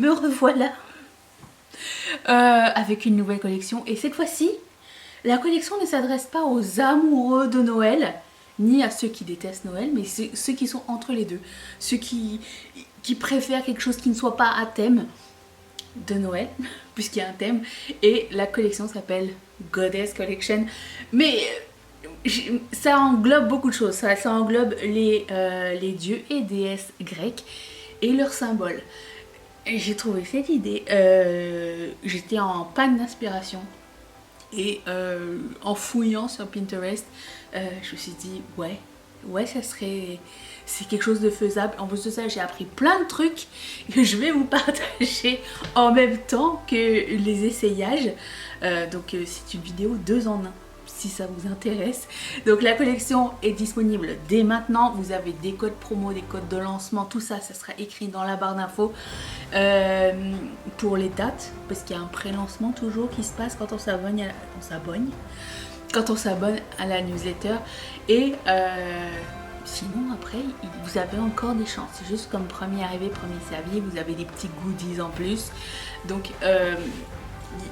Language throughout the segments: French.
Me revoilà avec une nouvelle collection. Et cette fois-ci, la collection ne s'adresse pas aux amoureux de Noël, ni à ceux qui détestent Noël, mais ceux qui sont entre les deux. Ceux qui préfèrent quelque chose qui ne soit pas à thème de Noël, puisqu'il y a un thème. Et la collection s'appelle Goddess Collection. Mais ça englobe beaucoup de choses. Ça englobe les dieux et déesses grecs et leurs symboles. J'ai trouvé cette idée, j'étais en panne d'inspiration et en fouillant sur Pinterest, je me suis dit ouais ça serait, c'est quelque chose de faisable. En plus de ça, j'ai appris plein de trucs que je vais vous partager en même temps que les essayages. Donc c'est une vidéo 2 en 1. Si ça vous intéresse. Donc la collection est disponible dès maintenant. Vous avez des codes promo, des codes de lancement, tout ça, ça sera écrit dans la barre d'infos pour les dates, parce qu'il y a un pré-lancement toujours qui se passe quand on s'abonne à la newsletter. Et sinon après, vous avez encore des chances. C'est juste comme premier arrivé, premier servi. Vous avez des petits goodies en plus. Donc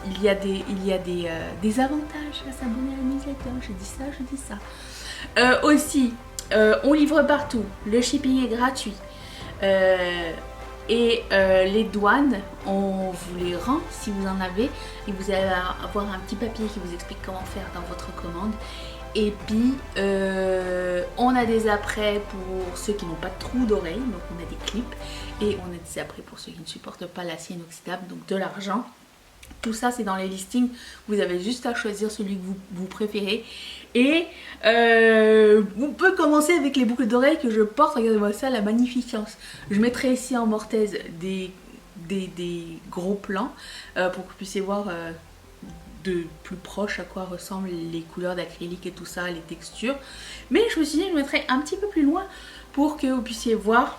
il y a des avantages à s'abonner à la newsletter, je dis ça. Aussi, on livre partout, le shipping est gratuit. Et les douanes, on vous les rend si vous en avez. Et vous allez avoir un petit papier qui vous explique comment faire dans votre commande. Et puis, on a des apprêts pour ceux qui n'ont pas de trou d'oreille, donc on a des clips. Et on a des apprêts pour ceux qui ne supportent pas l'acier inoxydable, donc de l'argent. Tout ça c'est dans les listings, vous avez juste à choisir celui que vous préférez. Et on peut commencer avec les boucles d'oreilles que je porte, regardez-moi ça, la magnificence. Je mettrai ici en mortaise des gros plans pour que vous puissiez voir de plus proche à quoi ressemblent les couleurs d'acrylique et tout ça, les textures. Mais je me suis dit que je mettrai un petit peu plus loin pour que vous puissiez voir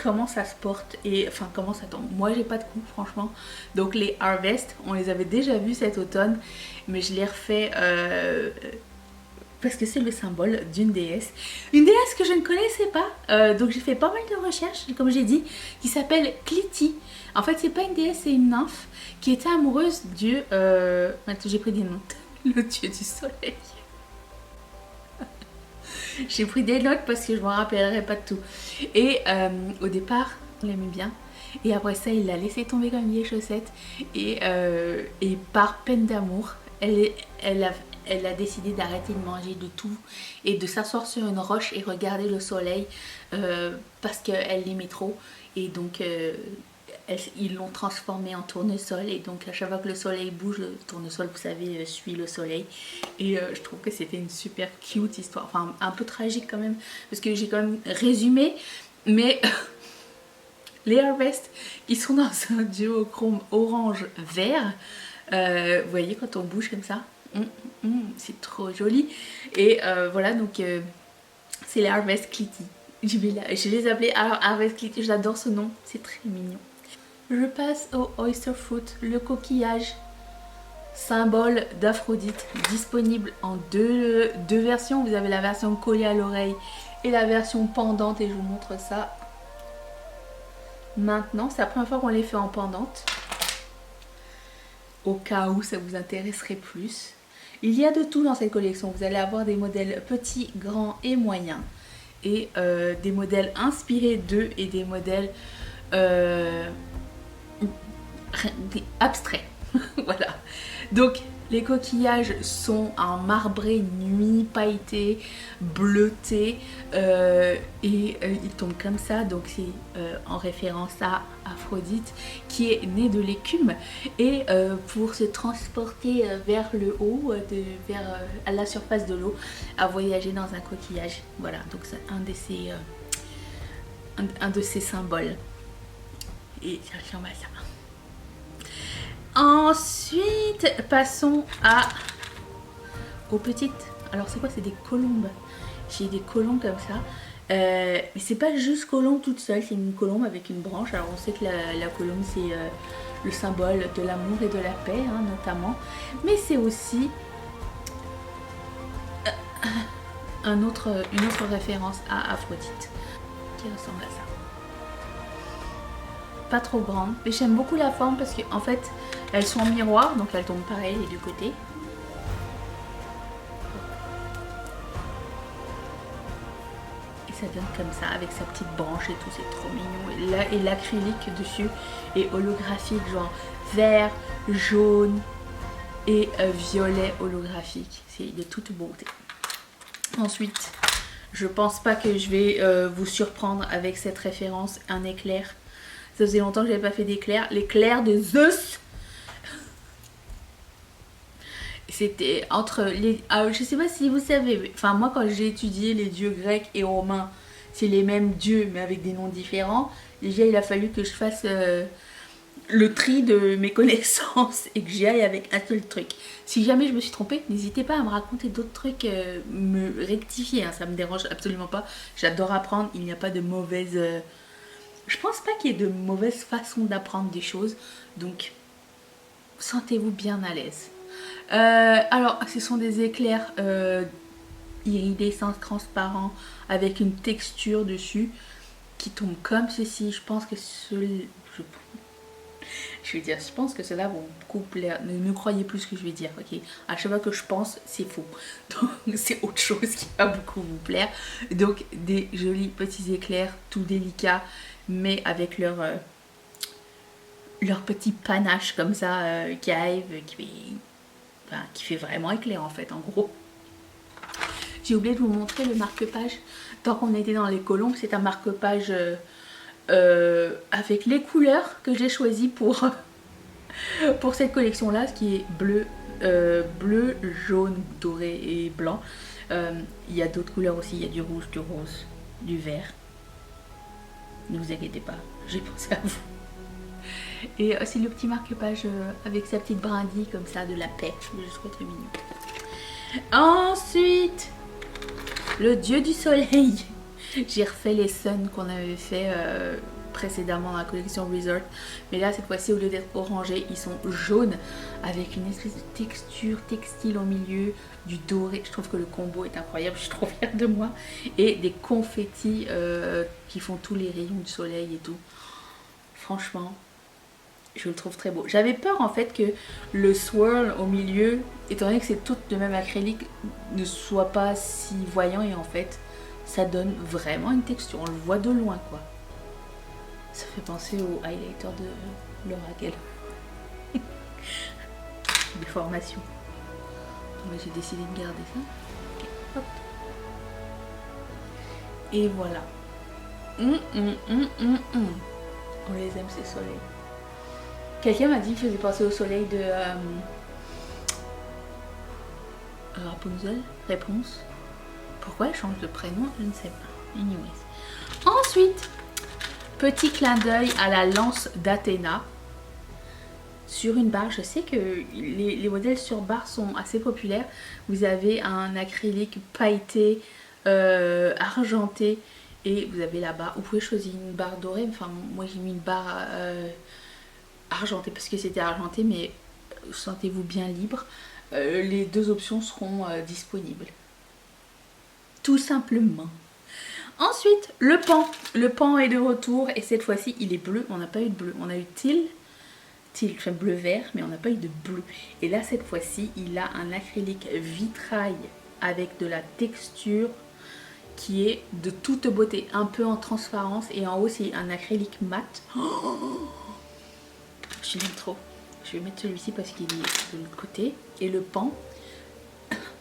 comment ça se porte et enfin comment ça tombe. Moi j'ai pas de coupe franchement, donc les Harvest on les avait déjà vus cet automne, mais je les refais parce que c'est le symbole d'une déesse que je ne connaissais pas, donc j'ai fait pas mal de recherches comme j'ai dit, qui s'appelle Cliti. En fait c'est pas une déesse, c'est une nymphe qui était amoureuse du maintenant j'ai pris des notes, le dieu du soleil. J'ai pris des notes parce que je me rappellerai pas de tout. Et au départ, on l'aimait bien. Et après ça, il l'a laissé tomber comme une vieille chaussette. Et par peine d'amour, elle a décidé d'arrêter de manger de tout et de s'asseoir sur une roche et regarder le soleil parce qu'elle l'aimait trop. Et donc ils l'ont transformé en tournesol, et donc à chaque fois que le soleil bouge, le tournesol, vous savez, suit le soleil. Et je trouve que c'était une super cute histoire, enfin un peu tragique quand même, parce que j'ai quand même résumé, mais les Harvest qui sont dans un duochrome orange vert, vous voyez quand on bouge comme ça, c'est trop joli. Et voilà, donc c'est les Harvest Cliti. Je les appelais Harvest Cliti, j'adore ce nom, c'est très mignon. Je passe au Oyster Fruit, le coquillage, symbole d'Aphrodite, disponible en deux versions. Vous avez la version collée à l'oreille et la version pendante, et je vous montre ça maintenant. C'est la première fois qu'on les fait en pendante, au cas où ça vous intéresserait plus. Il y a de tout dans cette collection. Vous allez avoir des modèles petits, grands et moyens, et des modèles inspirés d'eux et des modèles abstrait. Voilà, donc les coquillages sont en marbré nuit, pailleté, bleuté, et ils tombent comme ça, donc c'est en référence à Aphrodite qui est née de l'écume, et pour se transporter vers le haut, vers à la surface de l'eau, à voyager dans un coquillage. Voilà, donc c'est un de ces symboles. Et on va ça. Ensuite, passons aux petites. Alors c'est quoi? C'est des colombes. J'ai des colombes comme ça. Mais c'est pas juste colombe toute seule, c'est une colombe avec une branche. Alors on sait que la colombe c'est le symbole de l'amour et de la paix, hein, notamment. Mais c'est aussi une autre référence à Aphrodite qui ressemble à ça. pas trop grandes. Mais j'aime beaucoup la forme parce qu'en fait, elles sont en miroir, donc elles tombent pareil les deux côtés. Et ça donne comme ça, avec sa petite branche et tout, c'est trop mignon. Et l'acrylique dessus est holographique, genre vert, jaune et violet holographique. C'est de toute beauté. Ensuite, je pense pas que je vais vous surprendre avec cette référence, un éclair. Ça faisait longtemps que j'avais pas fait d'éclair. L'éclair de Zeus. C'était entre les... Ah, je sais pas si vous savez, enfin moi quand j'ai étudié les dieux grecs et romains, c'est les mêmes dieux mais avec des noms différents. Déjà il a fallu que je fasse le tri de mes connaissances et que j'y aille avec un seul truc. Si jamais je me suis trompée, n'hésitez pas à me raconter d'autres trucs, me rectifier, hein, ça me dérange absolument pas. J'adore apprendre, il n'y a pas de mauvaise... Je pense pas qu'il y ait de mauvaise façon d'apprendre des choses, donc sentez-vous bien à l'aise. Alors, ce sont des éclairs iridescents transparents avec une texture dessus qui tombe comme ceci. Je pense que je pense que cela vont beaucoup plaire. Ne croyez plus ce que je vais dire, ok? À chaque fois que je pense, c'est faux. Donc, c'est autre chose qui va beaucoup vous plaire. Donc, des jolis petits éclairs, tout délicats, mais avec leur petit panache comme ça qui arrive, qui fait vraiment éclair en fait, en gros. J'ai oublié de vous montrer le marque-page. Tant qu'on était dans les colombes, c'est un marque-page avec les couleurs que j'ai choisies pour cette collection là, ce qui est bleu, jaune, doré et blanc. Il y a d'autres couleurs aussi, il y a du rouge, du rose, du vert. Ne vous inquiétez pas, j'ai pensé à vous. Et c'est le petit marque-page avec sa petite brindille comme ça, de la paix. Je trouve très mignon. Ensuite, le dieu du soleil. J'ai refait les suns qu'on avait fait précédemment dans la collection Resort. Mais là, cette fois-ci, au lieu d'être orangés, ils sont jaunes avec une espèce de texture textile au milieu, du doré. Je trouve que le combo est incroyable, je suis trop fière de moi. Et des confettis qui font tous les rayons du soleil et tout. Franchement, je le trouve très beau. J'avais peur en fait que le swirl au milieu, étant donné que c'est tout de même acrylique, ne soit pas si voyant, et en fait ça donne vraiment une texture, on le voit de loin quoi. Ça fait penser au highlighter de Laura Geller. Des formations. Mais j'ai décidé de garder ça. Okay, hop. Et voilà. On les aime ces soleils. Quelqu'un m'a dit que je faisais penser au soleil de Rapunzel. Réponse. Pourquoi elle change de prénom? Je ne sais pas. Anyways. Ensuite, petit clin d'œil à la lance d'Athéna. Sur une barre, je sais que les modèles sur barre sont assez populaires. Vous avez un acrylique pailleté, argenté. Et vous avez la barre. Vous pouvez choisir une barre dorée. Enfin, moi j'ai mis une barre argenté parce que c'était argenté, mais sentez-vous bien libre. Les deux options seront disponibles, tout simplement. Ensuite, le pan. Le pan est de retour et cette fois-ci il est bleu. On n'a pas eu de bleu, on a eu teal, enfin bleu vert, mais on n'a pas eu de bleu. Et là cette fois-ci il a un acrylique vitrail avec de la texture qui est de toute beauté, un peu en transparence, et en haut c'est un acrylique mat. Je l'aime trop. Je vais mettre celui-ci parce qu'il est de l'autre côté. Et le pan,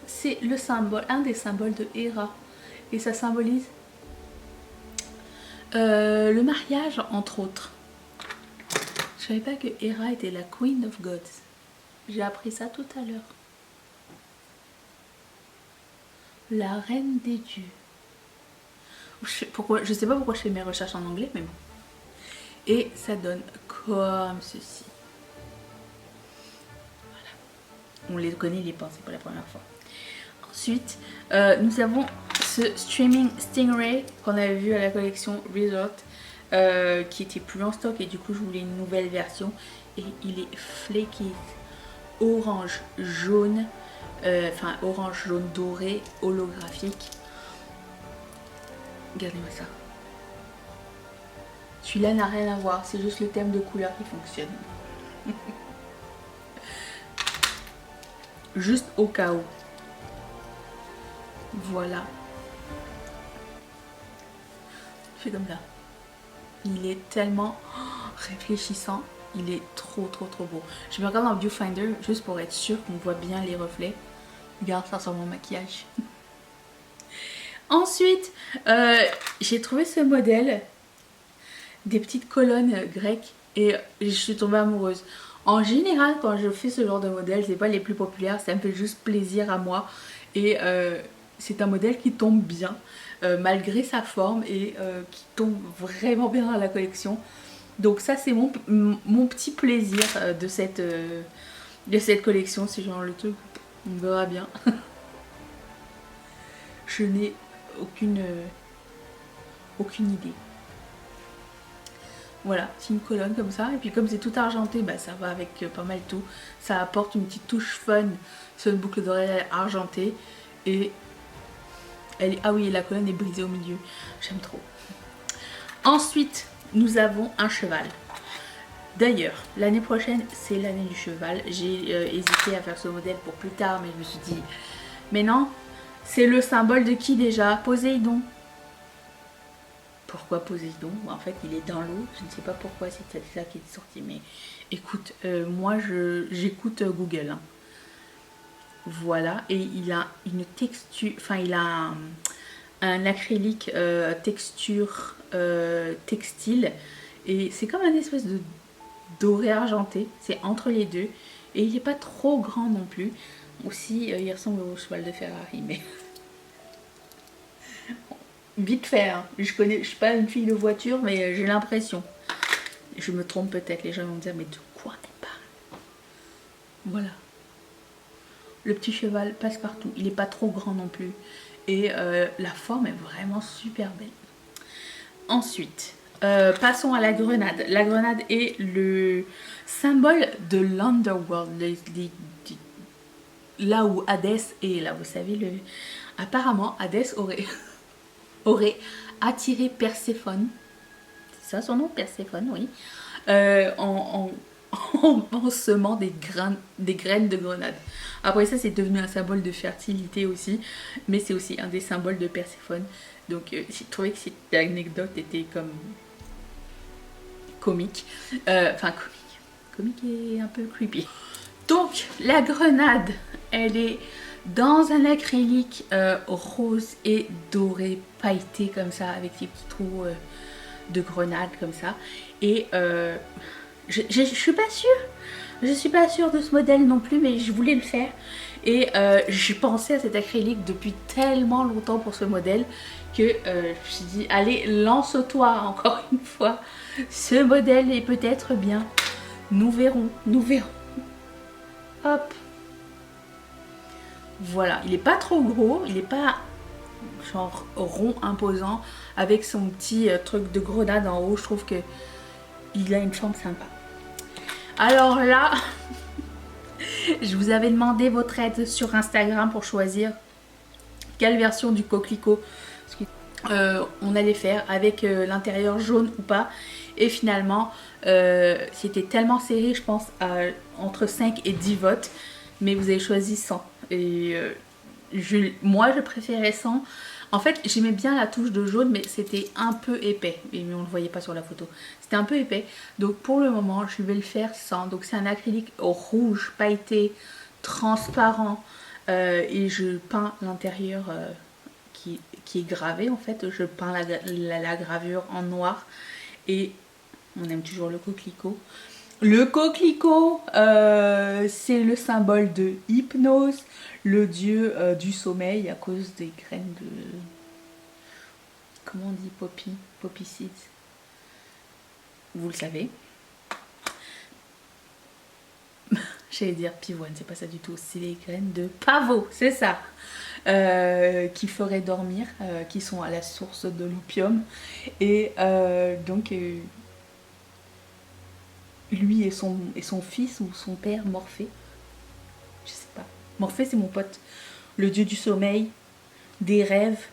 c'est le symbole, un des symboles de Héra. Et ça symbolise le mariage, entre autres. Je savais pas que Héra était la Queen of Gods. J'ai appris ça tout à l'heure. La reine des dieux. Je sais pas pourquoi je fais mes recherches en anglais, mais bon. Et ça donne comme ceci. Voilà. On les connaît les pans, c'est pas la première fois. Ensuite, nous avons ce Streaming Stingray qu'on avait vu à la collection Resort, qui était plus en stock et du coup je voulais une nouvelle version. Et il est flaky, orange jaune, enfin orange jaune doré, holographique. Regardez-moi ça. Celui-là n'a rien à voir, c'est juste le thème de couleur qui fonctionne. Juste au cas où. Voilà. Je fais comme ça. Il est tellement réfléchissant. Il est trop beau. Je me regarde dans le viewfinder juste pour être sûre qu'on voit bien les reflets. Regarde ça sur mon maquillage. Ensuite, j'ai trouvé ce modèle des petites colonnes grecques et je suis tombée amoureuse. En général, quand je fais ce genre de modèle, c'est pas les plus populaires, ça me fait juste plaisir à moi et c'est un modèle qui tombe bien malgré sa forme et qui tombe vraiment bien dans la collection. Donc ça c'est mon petit plaisir de cette collection, c'est genre le truc, on verra bien. Je n'ai aucune idée. Voilà, c'est une colonne comme ça. Et puis comme c'est tout argenté, bah, ça va avec pas mal tout. Ça apporte une petite touche fun sur une boucle d'oreille argentée. Et elle est... Ah oui, la colonne est brisée au milieu. J'aime trop. Ensuite, nous avons un cheval. D'ailleurs, l'année prochaine, c'est l'année du cheval. J'ai hésité à faire ce modèle pour plus tard, mais je me suis dit... Mais non, c'est le symbole de qui déjà? Poséidon. Pourquoi Poséidon? En fait, il est dans l'eau. Je ne sais pas pourquoi c'est ça qui est sorti. Mais écoute, moi, j'écoute Google. Hein. Voilà. Et il a une texture... Enfin, il a un acrylique texture textile. Et c'est comme un espèce de doré argenté. C'est entre les deux. Et il n'est pas trop grand non plus. Aussi, il ressemble au cheval de Ferrari. Mais... Vite fait, hein. Je suis pas une fille de voiture, mais j'ai l'impression. Je me trompe peut-être, les gens vont me dire, mais de quoi elle parle? Voilà. Le petit cheval passe partout, il n'est pas trop grand non plus. Et la forme est vraiment super belle. Ensuite, passons à la grenade. La grenade est le symbole de l'Underworld. Là où Hadès est, là vous savez, apparemment Hadès aurait attiré Perséphone, c'est ça son nom, Perséphone, oui, en semant des graines de grenade. Après ça, c'est devenu un symbole de fertilité aussi, mais c'est aussi un des symboles de Perséphone. Donc j'ai trouvé que cette anecdote était comme comique, enfin comique et un peu creepy. Donc la grenade, elle est dans un acrylique rose et doré pailleté comme ça, avec des petits trous de grenade comme ça. Et je suis pas sûre. Je suis pas sûre de ce modèle non plus, mais je voulais le faire. Et j'ai pensé à cet acrylique depuis tellement longtemps pour ce modèle que je me suis dit, allez, lance-toi encore une fois. Ce modèle est peut-être bien. Nous verrons, nous verrons. Hop. Voilà, il est pas trop gros, il est pas genre rond imposant avec son petit truc de grenade en haut. Je trouve que il a une forme sympa. Alors là, je vous avais demandé votre aide sur Instagram pour choisir quelle version du coquelicot on allait faire, avec l'intérieur jaune ou pas. Et finalement, c'était tellement serré, je pense, entre 5 et 10 votes. Mais vous avez choisi 100. Et moi, je préférais 100. En fait, j'aimais bien la touche de jaune, mais c'était un peu épais. Mais on ne le voyait pas sur la photo. C'était un peu épais. Donc pour le moment, je vais le faire 100. Donc c'est un acrylique rouge, pailleté, transparent. Et je peins l'intérieur qui est gravé en fait. Je peins la gravure en noir. Et on aime toujours le coquelicot. Le coquelicot, c'est le symbole de Hypnos, le dieu du sommeil à cause des graines de... Comment on dit poppy? Poppy seeds. Vous le savez. J'allais dire pivoine, c'est pas ça du tout. C'est les graines de pavot, c'est ça. Qui feraient dormir, qui sont à la source de l'opium. Et donc... lui et son fils ou son père, Morphée. Je sais pas. Morphée, c'est mon pote. Le dieu du sommeil, des rêves,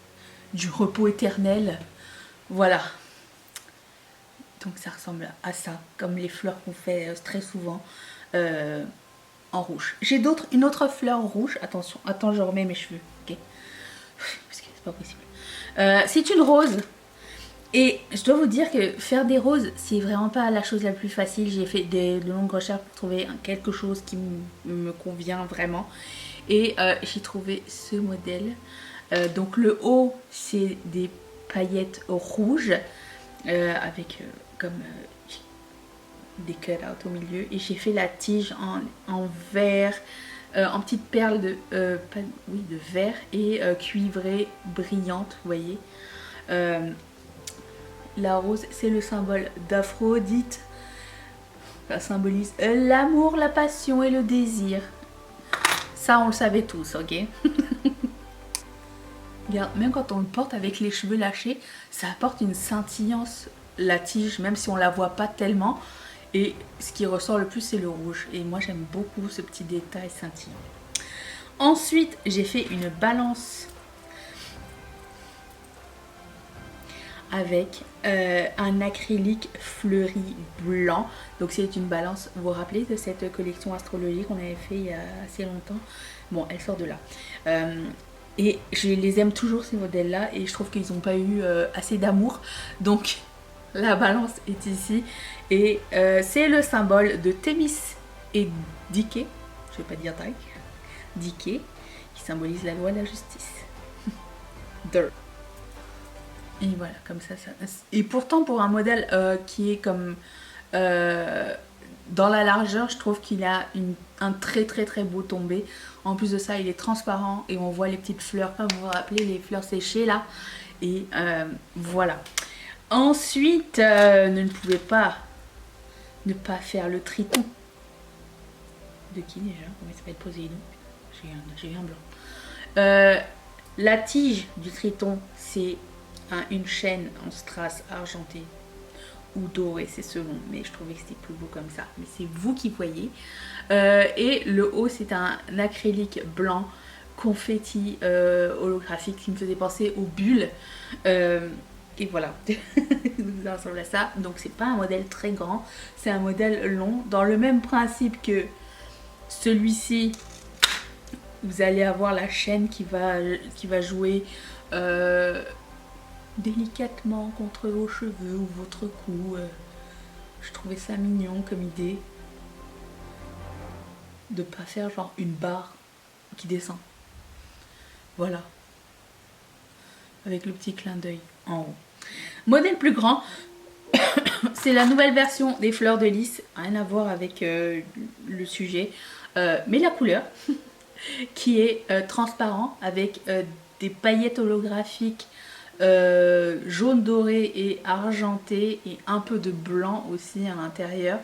du repos éternel. Voilà. Donc ça ressemble à ça, comme les fleurs qu'on fait très souvent en rouge. J'ai une autre fleur rouge. Attention, attends, je remets mes cheveux. Ok. Parce que c'est pas possible. C'est une rose. Et je dois vous dire que faire des roses, c'est vraiment pas la chose la plus facile. J'ai fait de longues recherches pour trouver quelque chose qui me convient vraiment. Et j'ai trouvé ce modèle. Donc le haut, c'est des paillettes rouges avec comme des cut-out au milieu. Et j'ai fait la tige en vert, en petites perles de verre et cuivrée brillante, vous voyez. La rose, c'est le symbole d'Aphrodite. Ça symbolise l'amour, la passion et le désir. Ça, on le savait tous, ok? Regarde, même quand on le porte avec les cheveux lâchés, ça apporte une scintillance, la tige, même si on la voit pas tellement. Et ce qui ressort le plus, c'est le rouge. Et moi, j'aime beaucoup ce petit détail scintillant. Ensuite, j'ai fait une balance avec un acrylique fleuri blanc. Donc c'est une balance, vous vous rappelez de cette collection astrologique qu'on avait fait il y a assez longtemps? Bon, elle sort de là. Et je les aime toujours ces modèles là et je trouve qu'ils n'ont pas eu assez d'amour. Donc la balance est ici. Et c'est le symbole de Thémis et Dike, je vais pas dire Dike, Dike, qui symbolise la loi de la justice. Et voilà, comme ça. Et pourtant, pour un modèle qui est comme dans la largeur, je trouve qu'il a un très très très beau tombé. En plus de ça, il est transparent et on voit les petites fleurs, comme vous vous rappelez, les fleurs séchées là. Et voilà. Ensuite, ne pouvais pas ne pas faire le triton. De qui déjà? Comment il s'appelle? Poséidon. J'ai eu un blanc. La tige du triton, c'est une chaîne en strass argenté ou doré, c'est selon, mais je trouvais que c'était plus beau comme ça, mais c'est vous qui voyez. Et le haut, c'est un acrylique blanc confetti holographique qui me faisait penser aux bulles, et voilà. Ça ressemble à ça. Donc c'est pas un modèle très grand, c'est un modèle long dans le même principe que celui-ci. Vous allez avoir la chaîne qui va jouer délicatement contre vos cheveux ou votre cou. Je trouvais ça mignon comme idée de pas faire genre une barre qui descend. Voilà, avec le petit clin d'œil en haut. Modèle plus grand, c'est la nouvelle version des fleurs de lys, rien à voir avec le sujet, mais la couleur qui est transparent avec des paillettes holographiques jaune doré et argenté et un peu de blanc aussi à l'intérieur.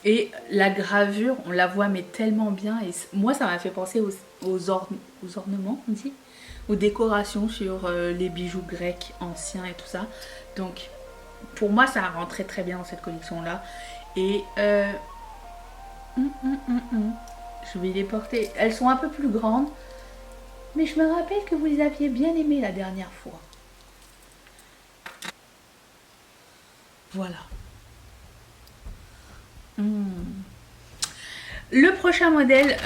Et la gravure, on la voit mais tellement bien. Et moi, ça m'a fait penser aux ornements, on dit, aux décorations sur les bijoux grecs anciens et tout ça. Donc, pour moi, ça rentrait très bien dans cette collection-là. Et je vais les porter. Elles sont un peu plus grandes, mais je me rappelle que vous les aviez bien aimées la dernière fois. Voilà. Le prochain modèle,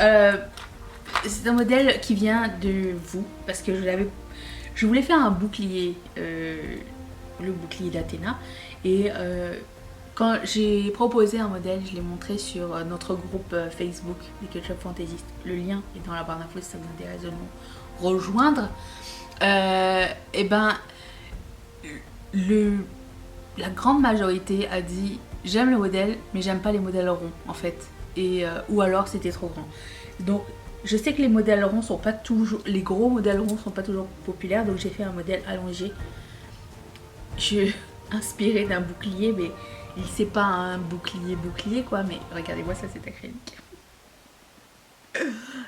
c'est un modèle qui vient de vous, parce que je voulais faire un bouclier, le bouclier d'Athéna, et quand j'ai proposé un modèle, je l'ai montré sur notre groupe Facebook des Ketchup Fantaisistes. Le lien est dans la barre d'infos si ça vous intéresse de nous rejoindre. Et ben, la grande majorité a dit j'aime le modèle, mais j'aime pas les modèles ronds en fait. Et ou alors c'était trop grand. Donc je sais que les modèles ronds sont pas toujours, les gros modèles ronds sont pas toujours populaires, donc j'ai fait un modèle allongé. Je suis inspirée d'un bouclier, mais c'est pas un bouclier quoi, mais regardez-moi ça, c'est acrylique.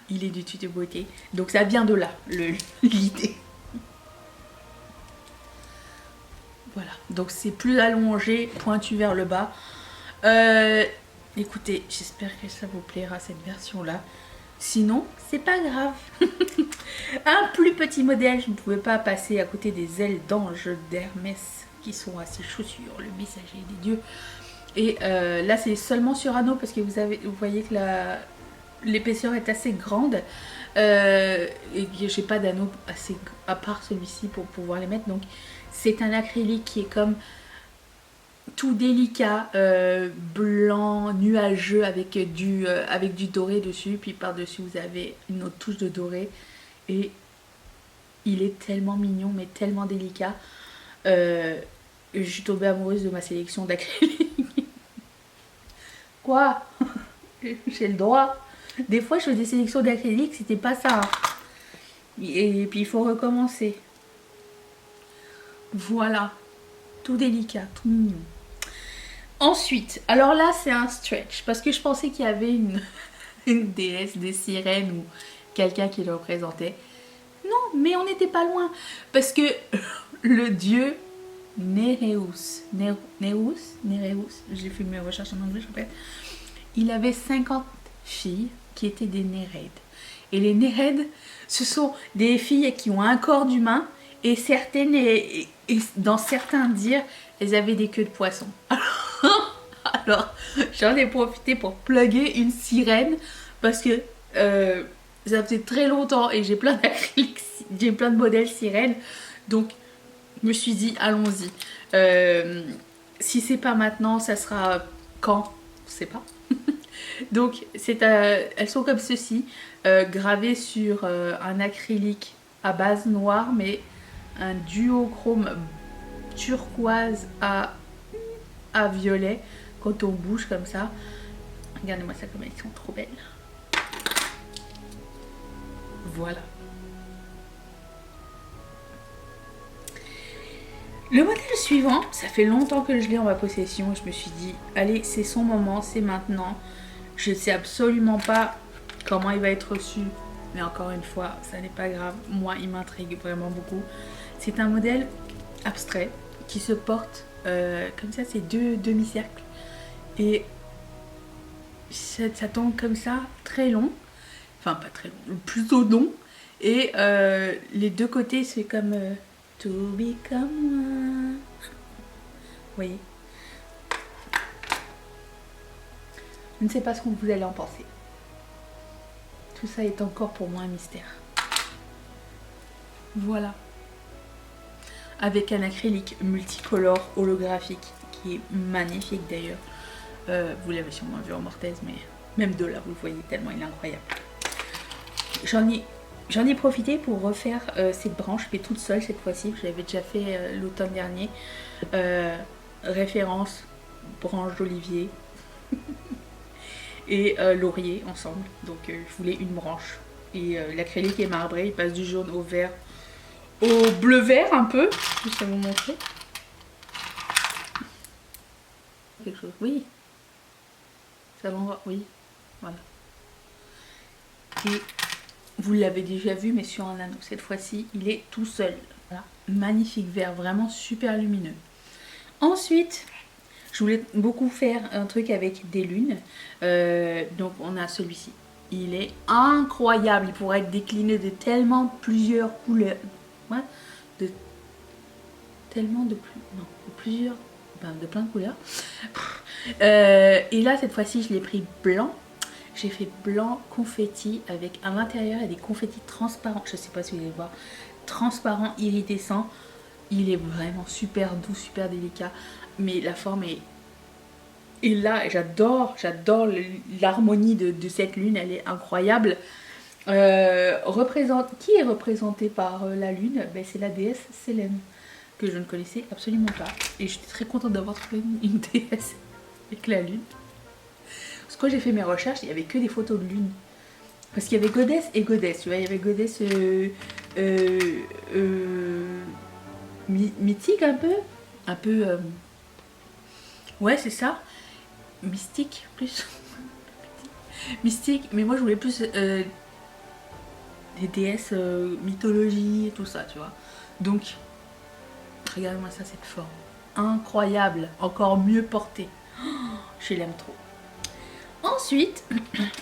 Il est du tuto beauté, donc ça vient de là l'idée. Voilà, donc c'est plus allongé, pointu vers le bas. Écoutez, j'espère que ça vous plaira cette version là. Sinon, c'est pas grave. Un plus petit modèle, je ne pouvais pas passer à côté des ailes d'ange d'Hermès. qui sont à ses chaussures, le messager des dieux. Et là c'est seulement sur anneau parce que vous voyez que l'épaisseur est assez grande. Et j'ai pas d'anneau assez à part celui-ci pour pouvoir les mettre. Donc c'est un acrylique qui est comme tout délicat, blanc, nuageux avec du doré dessus. Puis par-dessus vous avez une autre touche de doré. Et il est tellement mignon mais tellement délicat. Je suis tombée amoureuse de ma sélection d'acrylique. Quoi? J'ai le droit. Des fois je fais des sélections d'acrylique, c'était pas ça. Et puis il faut recommencer. Voilà. Tout délicat, tout mignon. Ensuite, alors là c'est un stretch. Parce que je pensais qu'il y avait une déesse des sirènes ou quelqu'un qui le représentait. Non, mais on n'était pas loin. Parce que le dieu Néréus, j'ai fait mes recherches en anglais, je répète. Il avait 50 filles qui étaient des Néreides. Et les Néreides, ce sont des filles qui ont un corps d'humain et certaines, et dans certains dires, elles avaient des queues de poisson. Alors j'en ai profité pour plugger une sirène parce que ça faisait très longtemps et j'ai plein d'acryliques, j'ai plein de modèles sirènes. Donc je me suis dit, allons-y. Si c'est pas maintenant, ça sera quand? On sait pas. Donc, elles sont comme ceci, gravées sur un acrylique à base noire, mais un duochrome turquoise à violet. Quand on bouge comme ça, regardez-moi ça comme elles sont trop belles. Voilà. Le modèle suivant, ça fait longtemps que je l'ai en ma possession. Je me suis dit, allez, c'est son moment, c'est maintenant. Je ne sais absolument pas comment il va être reçu. Mais encore une fois, ça n'est pas grave. Moi, il m'intrigue vraiment beaucoup. C'est un modèle abstrait qui se porte comme ça, c'est deux demi-cercles. Et ça tombe comme ça, très long. Enfin, pas très long, plutôt long. Et les deux côtés, c'est comme... To be comme moi. Vous voyez? Je ne sais pas ce que vous allez en penser. Tout ça est encore pour moi un mystère. Voilà. Avec un acrylique multicolore holographique qui est magnifique d'ailleurs. Vous l'avez sûrement vu en mortaise, mais même de là vous le voyez tellement il est incroyable. J'en ai profité pour refaire cette branche, mais toute seule cette fois-ci. Je l'avais déjà fait l'automne dernier. Référence, branche d'olivier et laurier ensemble. Donc je voulais une branche. Et l'acrylique est marbré, il passe du jaune au vert, au bleu-vert un peu. Je vais vous montrer. Quelque chose, oui. Ça l'envoie, oui. Voilà. Et vous l'avez déjà vu, mais sur un anneau. Cette fois-ci, il est tout seul. Voilà. Magnifique vert, vraiment super lumineux. Ensuite, je voulais beaucoup faire un truc avec des lunes. Donc, on a celui-ci. Il est incroyable. Il pourrait être décliné de tellement plusieurs couleurs. Ouais, de plusieurs... de plein de couleurs. Et là, cette fois-ci, je l'ai pris blanc. J'ai fait blanc confetti avec à l'intérieur il y a des confettis transparents. Je ne sais pas si vous allez voir. Transparent, iridescent. Il est vraiment super doux, super délicat. Mais la forme est... Et là, j'adore l'harmonie de cette lune. Elle est incroyable. Qui est représenté par la lune? Ben, c'est la déesse Sélène, que je ne connaissais absolument pas. Et je suis très contente d'avoir trouvé une déesse avec la lune. Parce que quand j'ai fait mes recherches, il n'y avait que des photos de lune. Parce qu'il y avait Goddess et Goddess, tu vois, il y avait Goddess mythique un peu, ouais c'est ça, mystique plus, mystique, mais moi je voulais plus des déesses mythologie et tout ça, tu vois. Donc, regardez-moi ça, cette forme, incroyable, encore mieux portée, je l'aime trop. Ensuite,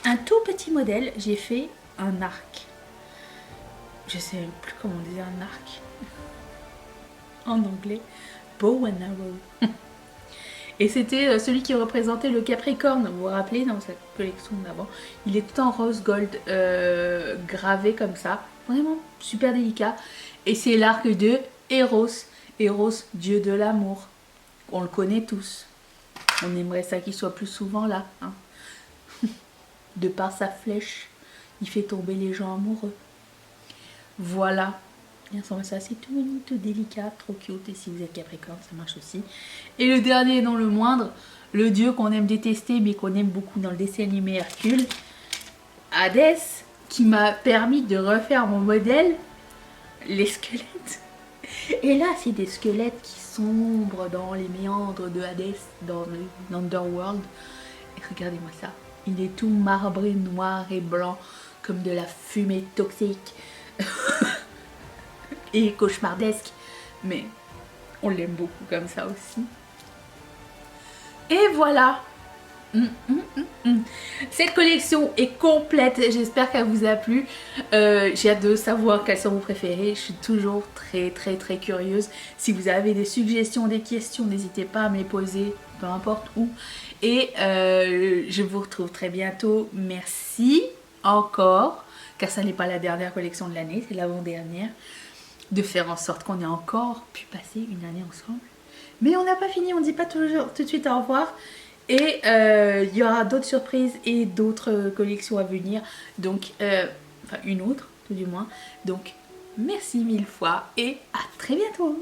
un tout petit modèle, j'ai fait un arc. Je sais même plus comment dire un arc en anglais. bow and arrow. Et c'était celui qui représentait le Capricorne, vous vous rappelez, dans cette collection d'avant. Il est tout en rose gold, gravé comme ça. Vraiment super délicat. Et c'est l'arc de Eros. Eros, dieu de l'amour. On le connaît tous. On aimerait ça qu'il soit plus souvent là. Hein. De par sa flèche, il fait tomber les gens amoureux. Voilà. Bien sûr, ça c'est tout mignon, tout délicat, trop cute. Et si vous êtes Capricorne, ça marche aussi. Et le dernier, non le moindre, le dieu qu'on aime détester, mais qu'on aime beaucoup dans le dessin animé Hercule, Hadès, qui m'a permis de refaire mon modèle, les squelettes. Et là, c'est des squelettes qui sombrent dans les méandres de Hadès, dans l'Underworld. Et regardez-moi ça. Il est tout marbré, noir et blanc, comme de la fumée toxique. Et cauchemardesque, mais on l'aime beaucoup comme ça aussi. Et voilà. Cette collection est complète, j'espère qu'elle vous a plu. J'ai hâte de savoir quels sont vos préférés. Je suis toujours très curieuse. Si vous avez des suggestions, des questions, n'hésitez pas à me les poser, peu importe où. Et je vous retrouve très bientôt. Merci encore, car ça n'est pas la dernière collection de l'année, c'est l'avant-dernière. De faire en sorte qu'on ait encore pu passer une année ensemble. Mais on n'a pas fini, on ne dit pas toujours tout de suite au revoir. Et il y aura d'autres surprises et d'autres collections à venir. Donc, enfin une autre tout du moins. Donc, merci mille fois et à très bientôt.